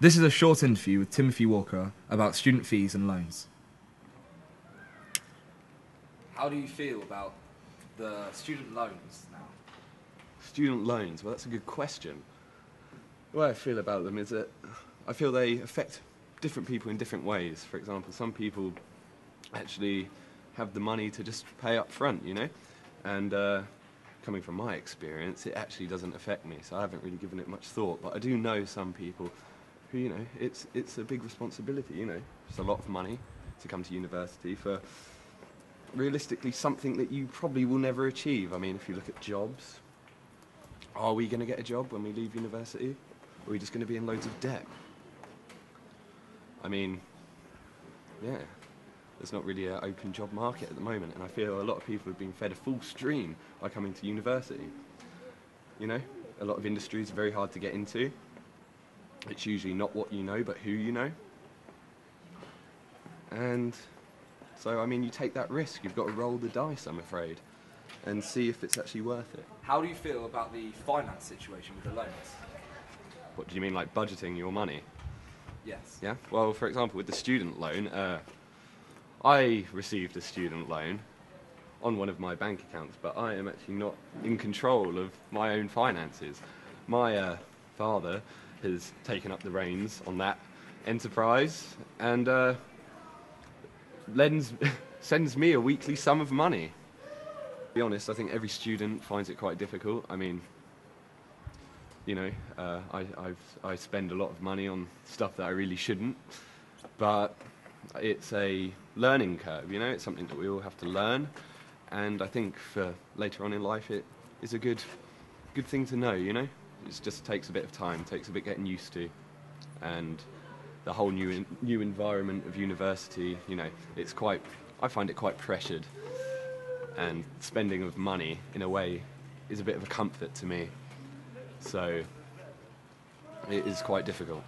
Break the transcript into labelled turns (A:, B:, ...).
A: This is a short interview with Timothy Walker about student fees and loans. How do you feel about the student loans now?
B: Student loans, well, that's a good question. The way I feel about them is that I feel they affect different people in different ways. For example, some people actually have the money to just pay up front, you know? And coming from my experience, it actually doesn't affect me, so I haven't really given it much thought. But I do know some people who, you know, it's a big responsibility, you know? It's a lot of money to come to university for realistically something that you probably will never achieve. I mean, if you look at jobs, are we going to get a job when we leave university? Or are we just going to be in loads of debt? I mean, yeah, there's not really an open job market at the moment, and I feel a lot of people have been fed a full stream by coming to university. You know, a lot of industries are very hard to get into. It's usually not what you know, but who you know. And so, I mean, you take that risk. You've got to roll the dice, I'm afraid, and see if it's actually worth it.
A: How do you feel about the finance situation with the loans?
B: What do you mean, like budgeting your money?
A: Yes.
B: Yeah? Well, for example, with the student loan, I received a student loan on one of my bank accounts, but I am actually not in control of my own finances. My father has taken up the reins on that enterprise and sends me a weekly sum of money. To be honest, I think every student finds it quite difficult. I mean, you know, I spend a lot of money on stuff that I really shouldn't, but it's a learning curve, you know, it's something that we all have to learn, and I think for later on in life it is a good thing to know, you know. It just takes a bit of time, takes a bit getting used to, and the whole new environment of university, you know, I find it quite pressured, and spending of money in a way is a bit of a comfort to me. So it is quite difficult.